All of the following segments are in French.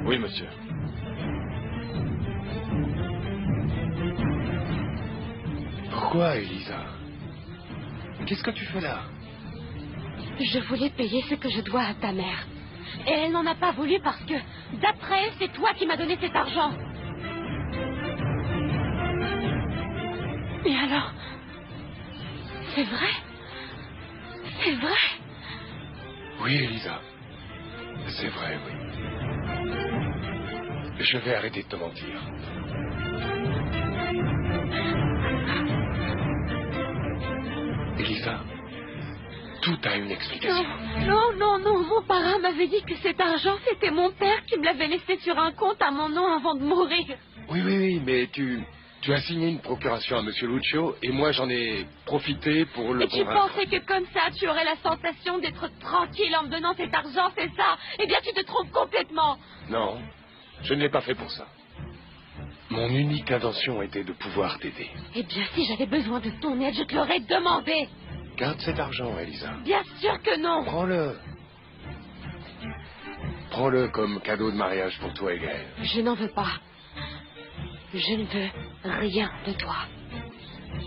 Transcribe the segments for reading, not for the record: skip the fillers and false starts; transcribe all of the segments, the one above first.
Oui, monsieur. Pourquoi, Elisa? Qu'est-ce que tu fais là? Je voulais payer ce que je dois à ta mère. Et elle n'en a pas voulu parce que, d'après elle, c'est toi qui m'as donné cet argent. Et alors? C'est vrai? C'est vrai? Oui, Elisa. C'est vrai, oui. Je vais arrêter de te mentir. Elisa, tout a une explication. Non. Mon parrain m'avait dit que cet argent, c'était mon père qui me l'avait laissé sur un compte à mon nom avant de mourir. Oui, mais tu as signé une procuration à Monsieur Lucio et moi j'en ai profité pour le Et tu convaincre. pensais que comme ça, tu aurais la sensation d'être tranquille en me donnant cet argent, c'est ça? Eh bien, tu te trompes complètement. Non, je ne l'ai pas fait pour ça. Mon unique intention était de pouvoir t'aider. Eh bien, si j'avais besoin de ton aide, je te l'aurais demandé. Garde cet argent, Elisa. Bien sûr que non. Prends-le. Prends-le comme cadeau de mariage pour toi et Gaël. Je n'en veux pas. Je ne veux rien de toi.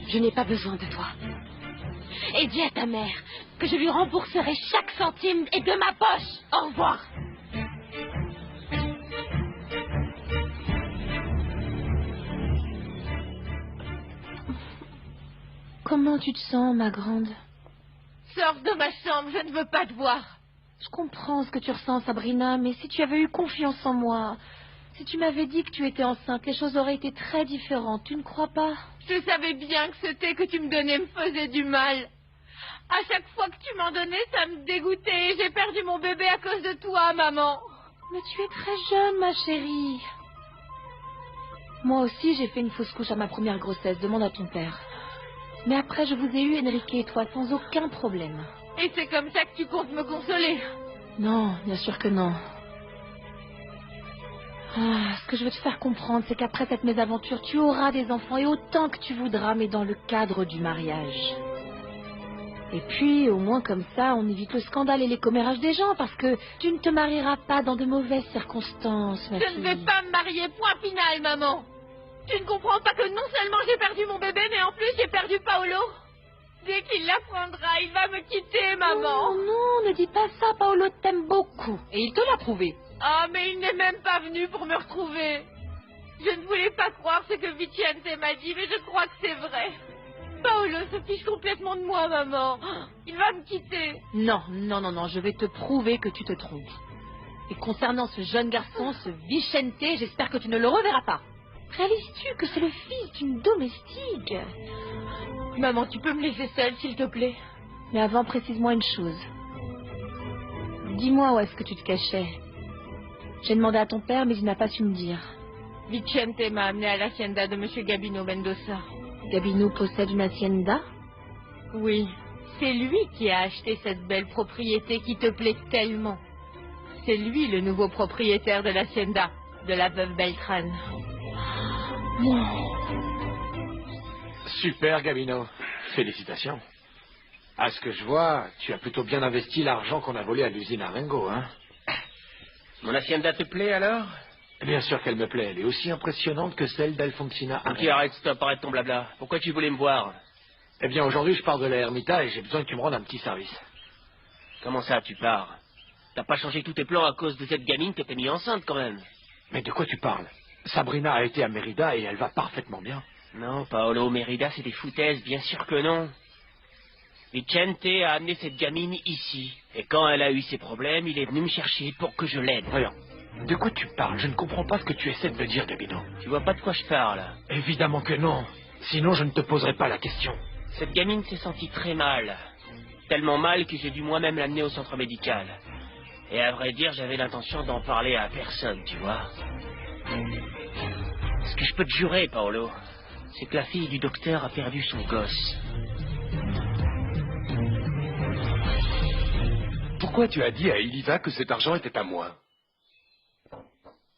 Je n'ai pas besoin de toi. Et dis à ta mère que je lui rembourserai chaque centime et de ma poche. Au revoir. Comment tu te sens, ma grande? Sors de ma chambre, je ne veux pas te voir. Je comprends ce que tu ressens, Sabrina, mais si tu avais eu confiance en moi, si tu m'avais dit que tu étais enceinte, les choses auraient été très différentes, tu ne crois pas? Je savais bien que ce thé que tu me donnais me faisait du mal. À chaque fois que tu m'en donnais, ça me dégoûtait. J'ai perdu mon bébé à cause de toi, maman. Mais tu es très jeune, ma chérie. Moi aussi, j'ai fait une fausse couche à ma première grossesse, demande à ton père. Mais après, je vous ai eu, Enrique et toi, sans aucun problème. Et c'est comme ça que tu comptes me consoler? Non, bien sûr que non. Ce que je veux te faire comprendre, c'est qu'après cette mésaventure, tu auras des enfants et autant que tu voudras, mais dans le cadre du mariage. Et puis, au moins comme ça, on évite le scandale et les commérages des gens, parce que tu ne te marieras pas dans de mauvaises circonstances, ma fille. Je ne vais pas me marier, point final, maman. Tu ne comprends pas que non seulement j'ai perdu mon bébé, mais en plus j'ai perdu Paolo. Dès qu'il l'apprendra, il va me quitter, maman. Non, ne dis pas ça, Paolo t'aime beaucoup. Et il te l'a prouvé. Ah, mais il n'est même pas venu pour me retrouver. Je ne voulais pas croire ce que Vicente m'a dit, mais je crois que c'est vrai. Paolo se fiche complètement de moi, maman. Il va me quitter. Non, je vais te prouver que tu te trompes. Et concernant ce jeune garçon, ce Vicente, j'espère que tu ne le reverras pas. Réalises-tu que c'est le fils d'une domestique? Maman, tu peux me laisser seule, s'il te plaît? Mais avant, précise-moi une chose. Dis-moi où est-ce que tu te cachais. J'ai demandé à ton père, mais il n'a pas su me dire. Vicente m'a amené à l'hacienda de Monsieur Gabino Mendoza. Gabino possède une hacienda? Oui. C'est lui qui a acheté cette belle propriété qui te plaît tellement. C'est lui le nouveau propriétaire de l'hacienda, de la veuve Beltrán. Super, Gabino. Félicitations. À ce que je vois, tu as plutôt bien investi l'argent qu'on a volé à l'usine Arengo, hein? Mon hacienda te plaît alors? Bien sûr qu'elle me plaît. Elle est aussi impressionnante que celle d'Alfonsina Ok, Arengo. arrête, stop, arrête ton blabla. Pourquoi tu voulais me voir? Eh bien, aujourd'hui, je pars de la Ermita et j'ai besoin que tu me rendes un petit service. Comment ça, tu pars? T'as pas changé tous tes plans à cause de cette gamine que t'as mis enceinte, quand même? Mais de quoi tu parles? Sabrina a été à Mérida et elle va parfaitement bien. Non, Paolo, Mérida, c'est des foutaises, bien sûr que non. Vicente a amené cette gamine ici. Et quand elle a eu ses problèmes, il est venu me chercher pour que je l'aide. Voyons, de quoi tu parles? Je ne comprends pas ce que tu essaies de me dire, Gabino. Tu vois pas de quoi je parle? Évidemment que non. Sinon, je ne te poserai pas la question. Cette gamine s'est sentie très mal. Tellement mal que j'ai dû moi-même l'amener au centre médical. Et à vrai dire, j'avais l'intention d'en parler à personne, tu vois. Ce que je peux te jurer, Paolo, c'est que la fille du docteur a perdu son gosse. Pourquoi tu as dit à Elisa que cet argent était à moi?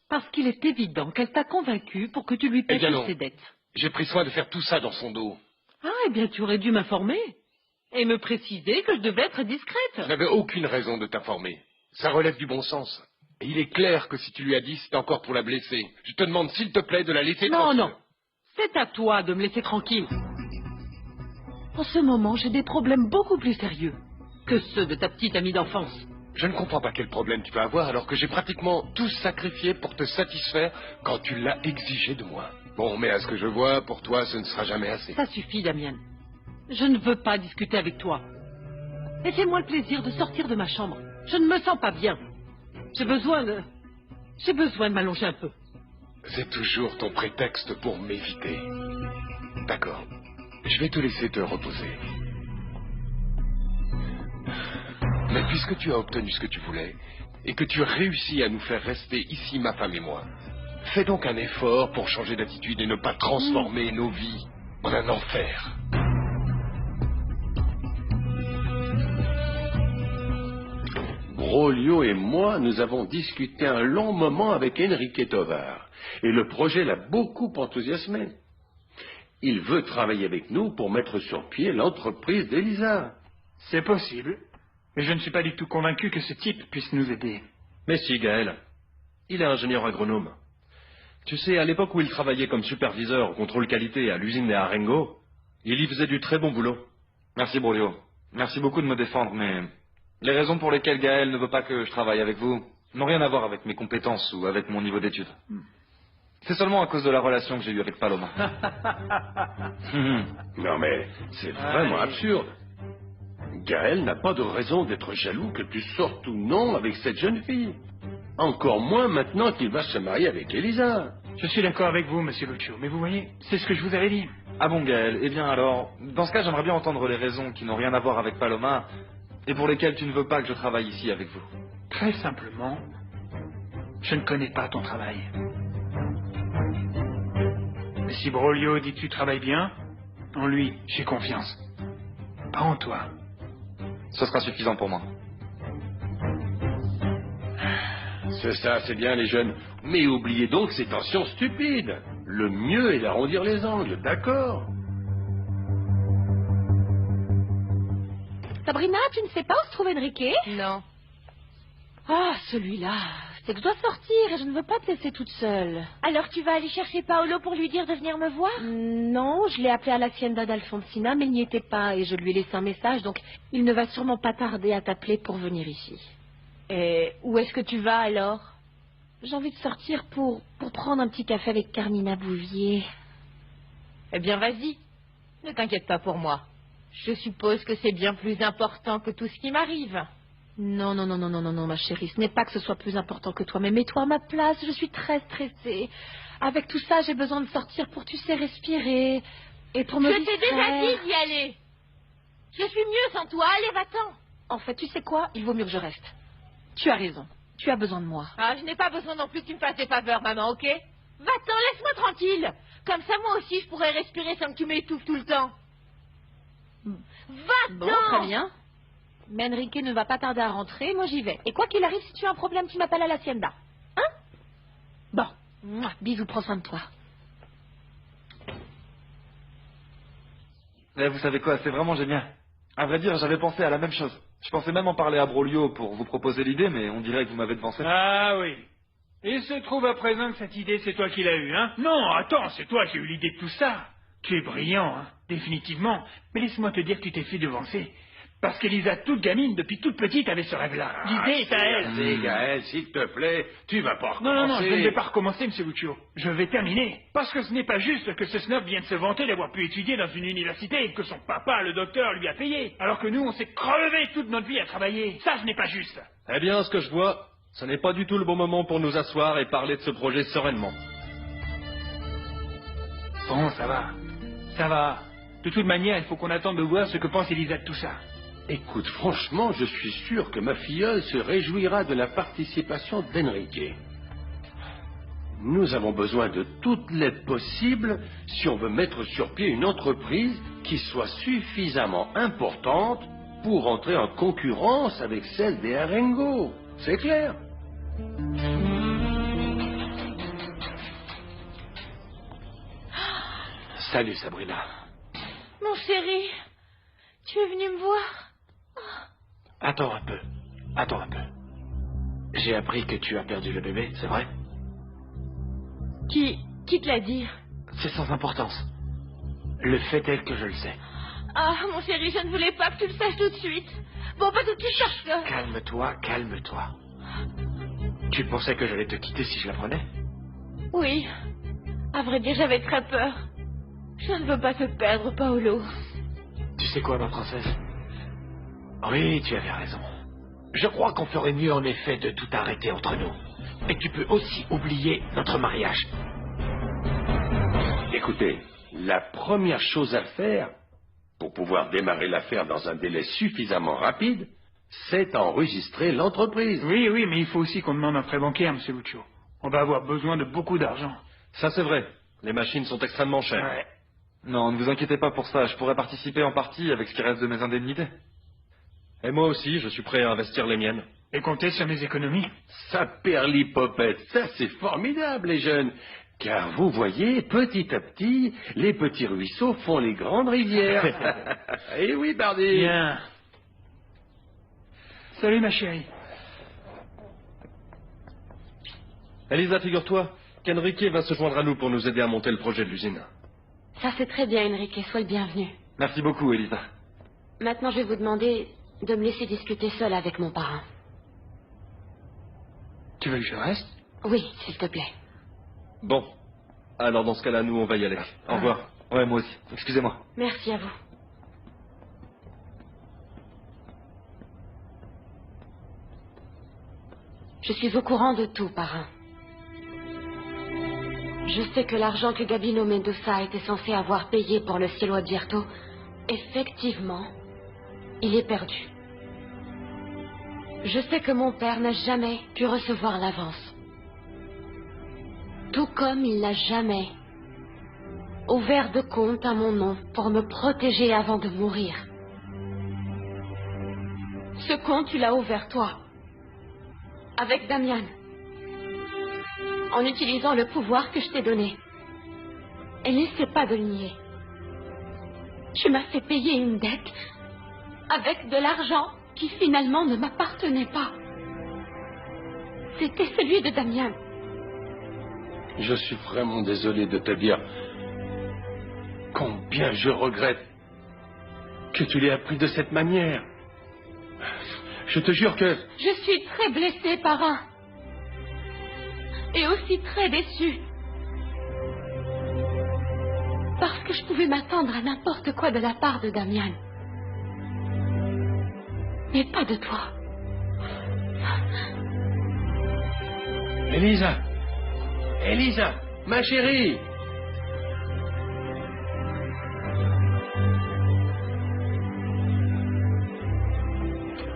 Parce qu'il est évident qu'elle t'a convaincu pour que tu lui payes bien non. toutes ses dettes. J'ai pris soin de faire tout ça dans son dos. Ah, eh bien, tu aurais dû m'informer. Et me préciser que je devais être discrète. Je n'avais aucune raison de t'informer. Ça relève du bon sens. Et il est clair que si tu lui as dit, c'est encore pour la blesser. Je te demande, s'il te plaît, de la laisser Non, tranquille. non. C'est à toi de me laisser tranquille. En ce moment, j'ai des problèmes beaucoup plus sérieux que ceux de ta petite amie d'enfance. Je ne comprends pas quel problème tu peux avoir alors que j'ai pratiquement tout sacrifié pour te satisfaire quand tu l'as exigé de moi. Bon, mais à ce que je vois, pour toi, ce ne sera jamais assez. Ça suffit, Damien. Je ne veux pas discuter avec toi. Et fais-moi le plaisir de sortir de ma chambre. Je ne me sens pas bien. J'ai besoin de m'allonger un peu. C'est toujours ton prétexte pour m'éviter. D'accord. Je vais te laisser te reposer. Mais puisque tu as obtenu ce que tu voulais, et que tu réussis à nous faire rester ici, ma femme et moi, fais donc un effort pour changer d'attitude et ne pas transformer nos vies en un enfer. Broglio et moi, nous avons discuté un long moment avec Enrique Tovar, et le projet l'a beaucoup enthousiasmé. Il veut travailler avec nous pour mettre sur pied l'entreprise d'Elisa. C'est possible, mais je ne suis pas du tout convaincu que ce type puisse nous aider. Mais si, Gaël. Il est ingénieur agronome. Tu sais, à l'époque où il travaillait comme superviseur au contrôle qualité à l'usine des Arengo, il y faisait du très bon boulot. Merci, Broglio. Merci beaucoup de me défendre, mais les raisons pour lesquelles Gaël ne veut pas que je travaille avec vous n'ont rien à voir avec mes compétences ou avec mon niveau d'études. C'est seulement à cause de la relation que j'ai eue avec Paloma. Non mais, c'est vraiment absurde. Gaël n'a pas de raison d'être jaloux que tu sortes ou non avec cette jeune fille. Encore moins maintenant qu'il va se marier avec Elisa. Je suis d'accord avec vous, monsieur Lucio, mais vous voyez, c'est ce que je vous avais dit. Ah bon, Gaël, eh bien alors, dans ce cas, j'aimerais bien entendre les raisons qui n'ont rien à voir avec Paloma et pour lesquelles tu ne veux pas que je travaille ici avec vous. Très simplement, je ne connais pas ton travail. Mais si Broglio dit que tu travailles bien, en lui, j'ai confiance. Pas en toi. Ce sera suffisant pour moi. C'est ça, c'est bien les jeunes. Mais oubliez donc ces tensions stupides. Le mieux est d'arrondir les angles, d'accord? Sabrina, tu ne sais pas où se trouve Enrique? Non. Ah, celui-là, c'est que je dois sortir et je ne veux pas te laisser toute seule. Alors tu vas aller chercher Paolo pour lui dire de venir me voir? Non, je l'ai appelé à l'hacienda d'Alfonsina, mais il n'y était pas et je lui ai laissé un message, donc il ne va sûrement pas tarder à t'appeler pour venir ici. Et où est-ce que tu vas alors? J'ai envie de sortir pour prendre un petit café avec Carmina Bouvier. Eh bien, vas-y. Ne t'inquiète pas pour moi. Je suppose que c'est bien plus important que tout ce qui m'arrive. Non, ma chérie, ce n'est pas que ce soit plus important que toi, mais mets-toi à ma place, je suis très stressée. Avec tout ça, j'ai besoin de sortir pour, tu sais, respirer et pour me distraire. Je t'ai déjà dit d'y aller. Je suis mieux sans toi, allez, va-t'en. En fait, tu sais quoi? Il vaut mieux que je reste. Tu as raison, tu as besoin de moi. Ah, je n'ai pas besoin non plus que tu me fasses des faveurs, maman, ok? Va-t'en, laisse-moi tranquille. Comme ça, moi aussi, je pourrais respirer sans que tu m'étouffes tout le temps. Va-t'en! Bon, très bien. Mais Enrique ne va pas tarder à rentrer, moi j'y vais. Et quoi qu'il arrive, si tu as un problème, tu m'appelles à l'hacienda. Hein? Bon, mouah, bisous, prends soin de toi. Vous savez quoi, c'est vraiment génial. À vrai dire, j'avais pensé à la même chose. Je pensais même en parler à Broglio pour vous proposer l'idée, mais on dirait que vous m'avez devancé. Ah oui. Il se trouve à présent que cette idée, c'est toi qui l'as eue, hein? Non, attends, c'est toi qui as eu l'idée de tout ça. Tu es brillant, hein, définitivement. Mais laisse-moi te dire que tu t'es fait devancer. Parce qu'Elisa, toute gamine, depuis toute petite, avait ce rêve-là. L'idée est à elle. C'est Gaël, s'il te plaît, tu vas pas recommencer. Non, je ne vais pas recommencer, monsieur Lucio. Je vais terminer. Parce que ce n'est pas juste que ce snob vienne se vanter d'avoir pu étudier dans une université et que son papa, le docteur, lui a payé. Alors que nous, on s'est crevé toute notre vie à travailler. Ça, ce n'est pas juste. Eh bien, ce que je vois, ce n'est pas du tout le bon moment pour nous asseoir et parler de ce projet sereinement. Bon, ça va. Ça va. De toute manière, il faut qu'on attende de voir ce que pense Elisa de tout ça. Écoute, franchement, je suis sûr que ma filleule se réjouira de la participation d'Enrique. Nous avons besoin de toute l'aide possible si on veut mettre sur pied une entreprise qui soit suffisamment importante pour entrer en concurrence avec celle des Arengo. C'est clair? Salut, Sabrina. Mon chéri, tu es venu me voir? Attends un peu. Attends un peu. Salut, Sabrina. Salut, Sabrina. Mon chéri, tu es venu me voir? Attends un peu. Attends un peu. Salut, Sabrina. Mon chéri, tu es venu me voir? Attends un peu. Attends un peu. Salut, Sabrina. Salut, Sabrina. Mon chéri, tu es venu me voir? J'ai appris que tu as perdu le bébé, c'est vrai? Qui te l'a dit? C'est sans importance. Le fait est que je le sais. Ah, mon chéri, je ne voulais pas que tu le saches tout de suite. Bon, pas tout de suite parce que... Calme-toi, calme-toi. Tu pensais que j'allais te quitter si je l'apprenais? Oui. À vrai dire, j'avais très peur. Je ne veux pas te perdre, Paolo. Tu sais quoi, ma princesse? Oui, tu avais raison. Je crois qu'on ferait mieux en effet de tout arrêter entre nous. Et tu peux aussi oublier notre mariage. Écoutez, la première chose à faire, pour pouvoir démarrer l'affaire dans un délai suffisamment rapide, c'est enregistrer l'entreprise. Oui, oui, mais il faut aussi qu'on demande un prêt bancaire, M. Lucio. On va avoir besoin de beaucoup d'argent. Ça, c'est vrai. Les machines sont extrêmement chères. Ouais. Non, ne vous inquiétez pas pour ça. Je pourrais participer en partie avec ce qui reste de mes indemnités. Et moi aussi, je suis prêt à investir les miennes. Et compter sur mes économies. Ça perlipopette, ça c'est formidable les jeunes. Car vous voyez, petit à petit, les petits ruisseaux font les grandes rivières. Eh oui, Bardi. Bien. Salut, ma chérie. Elisa, figure-toi qu'Enrique va se joindre à nous pour nous aider à monter le projet de l'usine. Ça c'est très bien, Enrique, sois le bienvenu. Merci beaucoup, Elisa. Maintenant, je vais vous demander de me laisser discuter seule avec mon parrain. Tu veux que je reste? Oui, s'il te plaît. Bon. Alors dans ce cas-là, nous, on va y aller. Au revoir. Ouais, moi aussi. Excusez-moi. Merci à vous. Je suis au courant de tout, parrain. Je sais que l'argent que Gabino Mendoza était censé avoir payé pour le Cielo Abierto, effectivement, il est perdu. Je sais que mon père n'a jamais pu recevoir l'avance. Tout comme il n'a jamais ouvert de compte à mon nom pour me protéger avant de mourir. Ce compte, tu l'as ouvert toi, avec Damian, en utilisant le pouvoir que je t'ai donné. Et n'essaie pas de le nier. Tu m'as fait payer une dette avec de l'argent qui finalement ne m'appartenait pas. C'était celui de Damian. Je suis vraiment désolé de te dire combien je regrette que tu l'aies appris de cette manière. Je te jure que... Je suis très blessée, parrain. Et aussi très déçue. Parce que je pouvais m'attendre à n'importe quoi de la part de Damian. Mais pas de toi. Elisa! Elisa! Ma chérie!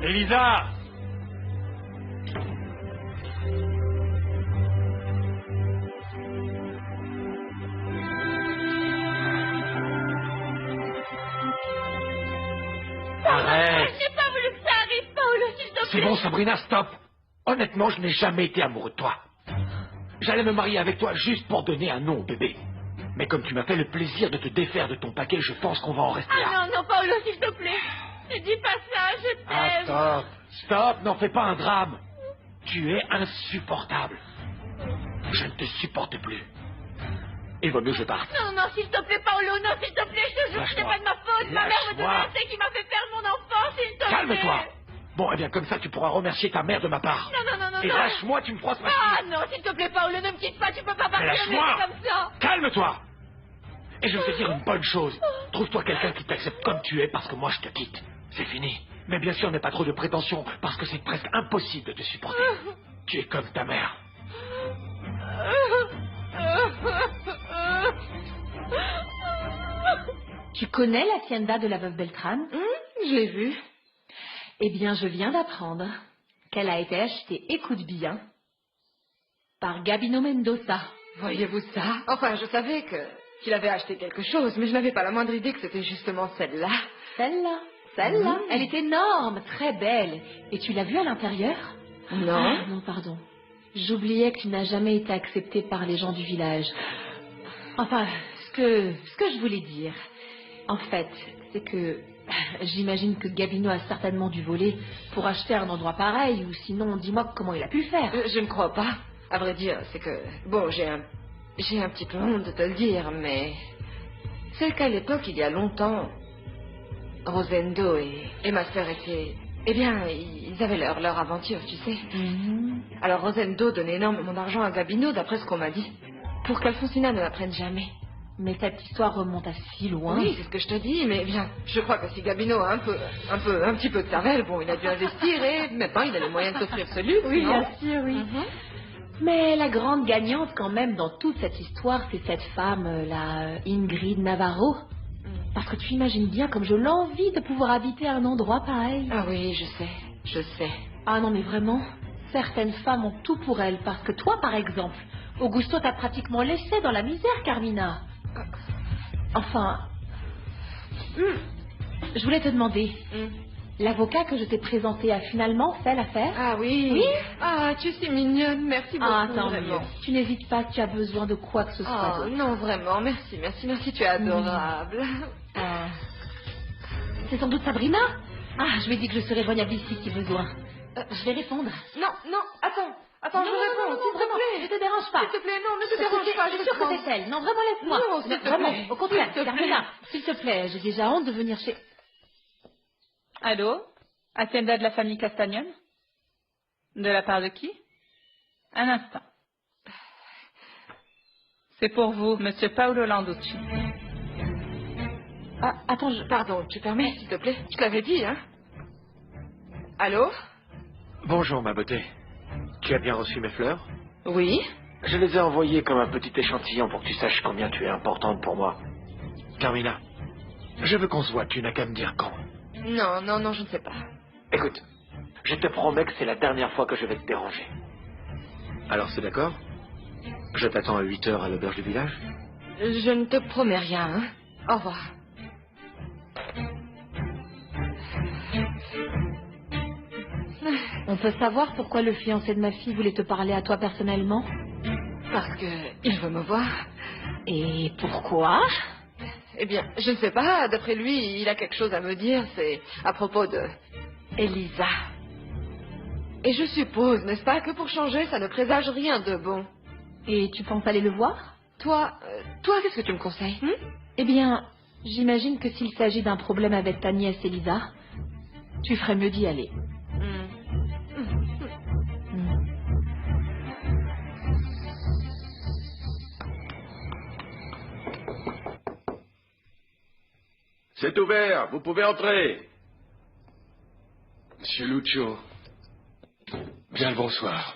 Elisa! Arrête! Je n'ai pas voulu que ça arrive, Paolo, s'il te plaît. C'est bon, Sabrina, stop. Honnêtement, je n'ai jamais été amoureux de toi. J'allais me marier avec toi juste pour donner un nom au bébé. Mais comme tu m'as fait le plaisir de te défaire de ton paquet, je pense qu'on va en rester là. Ah non, non, Paolo, s'il te plaît. Ne dis pas ça, je Ah, t'aime. stop. Stop, n'en fais pas un drame. Tu es insupportable. Je ne te supporte plus. Il vaut mieux que je parte. Non, non, s'il te plaît, Paolo, non, s'il te plaît, je te jure que ce n'est pas de ma faute. Ma mère me Lâche-moi. donnait qui m'a fait perdre mon enfant, s'il te plaît. Calme-toi. Bon, eh bien, comme ça, tu pourras remercier ta mère de ma part. Non, non, non, non, Et non. lâche-moi, tu me froisses ma Ah fille. non, s'il te plaît, Paolo, ne me quitte pas, tu peux pas partir me Lâche-moi. laisser comme ça. Calme-toi. Et je vais te dire une bonne chose. Trouve-toi quelqu'un qui t'accepte comme tu es parce que moi, je te quitte. C'est fini. Mais bien sûr, n'aie pas trop de prétention parce que c'est presque impossible de te supporter. Tu es comme ta mère. Tu connais l'hacienda de la veuve Beltrán? Je l'ai vue. Eh bien, je viens d'apprendre qu'elle a été achetée, écoute bien, par Gabino Mendoza. Voyez-vous ça? Enfin, je savais qu'il avait acheté quelque chose, mais je n'avais pas la moindre idée que c'était justement celle-là. Celle-là. Elle est énorme, très belle. Et tu l'as vue à l'intérieur? Non. Ah, non, pardon. J'oubliais que tu n'as jamais été acceptée par les gens du village. Enfin, ce que je voulais dire. En fait, c'est que j'imagine que Gabino a certainement dû voler pour acheter un endroit pareil, ou sinon, dis-moi comment il a pu faire. Je ne crois pas. À vrai dire, c'est que... Bon, j'ai un petit peu honte de te le dire, mais... C'est qu'à l'époque, il y a longtemps, Rosendo et ma sœur étaient... Eh bien, ils avaient leur aventure, tu sais. Alors Rosendo donnait énormément d'argent à Gabino, d'après ce qu'on m'a dit, pour qu'Alfonsina ne l'apprenne jamais. Mais cette histoire remonte à si loin. Oui, c'est ce que je te dis, mais bien, je crois que si Gabino a un petit peu de cervelle, bon, il a dû investir et maintenant il a les moyens de s'offrir ce luxe, Oui, non? bien sûr, oui. Mais la grande gagnante quand même dans toute cette histoire, c'est cette femme, la Ingrid Navarro. Parce que tu imagines bien comme je l'envie de pouvoir habiter à un endroit pareil. Ah oui, je sais. Ah non, mais vraiment, certaines femmes ont tout pour elles. Parce que toi, par exemple, Augusto t'a pratiquement laissé dans la misère, Carmina. Enfin, je voulais te demander, l'avocat que je t'ai présenté a finalement fait l'affaire? Ah oui. Oui. Ah, tu es si mignonne, merci beaucoup. Ah, tant vraiment. mieux. Tu n'hésites pas, tu as besoin de quoi que ce soit. Oh, non, vraiment, merci, tu es adorable. Ah. C'est sans doute Sabrina? Ah, je lui ai dit que je serais joignable ici si besoin. Je vais répondre. Non, attends, je réponds, s'il te vraiment, plaît. ne te dérange pas. S'il te plaît, non, ne te dérange pas, Je suis sûre que c'est elle. Non, vraiment, laisse-moi. Non, s'il te vraiment, plaît. au contraire, S'il te plaît. Carmina, s'il te plaît, j'ai déjà honte de venir chez... Allô? Hacienda de la famille Castagnol? De la part de qui? Un instant. C'est pour vous, monsieur Paolo Landucci. Ah, attends, pardon, tu permets, s'il te plaît? Je t'avais dit, hein? Allô? Bonjour, ma beauté. Tu as bien reçu mes fleurs? Oui? Je les ai envoyées comme un petit échantillon pour que tu saches combien tu es importante pour moi. Carmina, je veux qu'on se voit, tu n'as qu'à me dire quand. Non, je ne sais pas. Écoute, je te promets que c'est la dernière fois que je vais te déranger. Alors c'est d'accord? Je t'attends à 8h à l'auberge du village? Je ne te promets rien, hein? Au revoir. On peut savoir pourquoi le fiancé de ma fille voulait te parler à toi personnellement? Parce que il veut me voir. Et pourquoi? Eh bien, je ne sais pas. D'après lui, il a quelque chose à me dire. C'est à propos de Elisa. Et je suppose, n'est-ce pas, que pour changer, ça ne présage rien de bon. Et tu penses aller le voir? Toi, qu'est-ce que tu me conseilles? Eh bien, j'imagine que s'il s'agit d'un problème avec ta nièce Elisa, tu ferais mieux d'y aller. C'est ouvert, vous pouvez entrer. Monsieur Lucio, bien le bonsoir.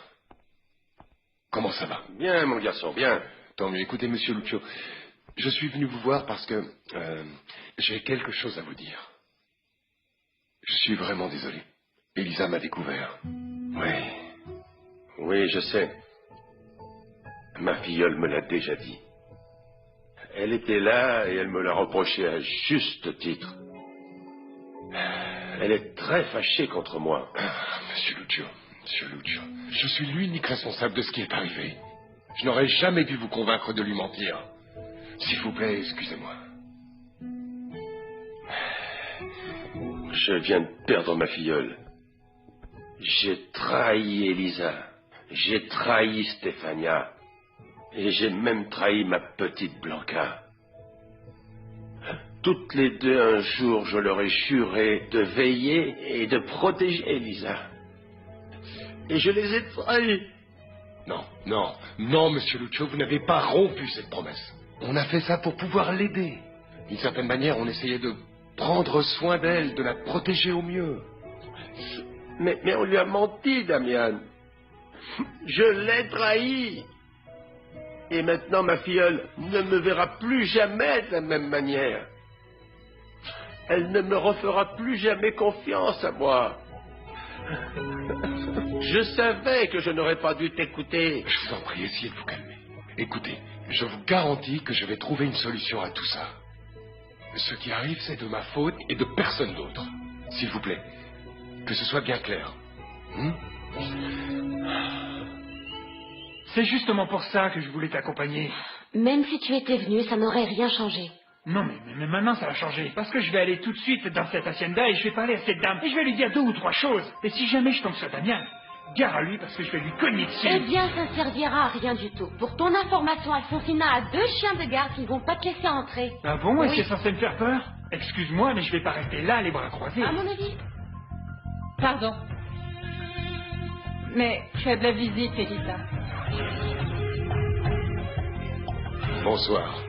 Comment ça va? Bien, mon garçon, bien. Tant mieux. Écoutez, monsieur Lucio, je suis venu vous voir parce que j'ai quelque chose à vous dire. Je suis vraiment désolé. Elisa m'a découvert. Oui, je sais. Ma filleule me l'a déjà dit. Elle était là et elle me l'a reproché à juste titre. Elle est très fâchée contre moi. Monsieur Lucio, je suis l'unique responsable de ce qui est arrivé. Je n'aurais jamais dû vous convaincre de lui mentir. S'il vous plaît, excusez-moi. Je viens de perdre ma filleule. J'ai trahi Elisa. J'ai trahi Stefania. Et j'ai même trahi ma petite Blanca. Toutes les deux, un jour, je leur ai juré de veiller et de protéger Elisa. Et je les ai trahis. Non, monsieur Lucio, vous n'avez pas rompu cette promesse. On a fait ça pour pouvoir l'aider. D'une certaine manière, on essayait de prendre soin d'elle, de la protéger au mieux. Mais on lui a menti, Damian. Je l'ai trahi. Et maintenant, ma filleule ne me verra plus jamais de la même manière. Elle ne me refera plus jamais confiance à moi. Je savais que je n'aurais pas dû t'écouter. Je vous en prie, essayez de vous calmer. Écoutez, je vous garantis que je vais trouver une solution à tout ça. Ce qui arrive, c'est de ma faute et de personne d'autre. S'il vous plaît, que ce soit bien clair. C'est justement pour ça que je voulais t'accompagner. Même si tu étais venu, ça n'aurait rien changé. Non, mais maintenant ça va changer. Parce que je vais aller tout de suite dans cette hacienda et je vais parler à cette dame. Et je vais lui dire 2 ou 3 choses. Et si jamais je tombe sur Damien, gare à lui parce que je vais lui cogner dessus. Eh bien, ça ne servira à rien du tout. Pour ton information, Alfonsina a 2 chiens de garde qui ne vont pas te laisser entrer. Ah bon? Et Oui. c'est censé me faire peur? Excuse-moi, mais je vais pas rester là, les bras croisés. À mon avis. Pardon. Mais faible visite, Elisa. Bonsoir.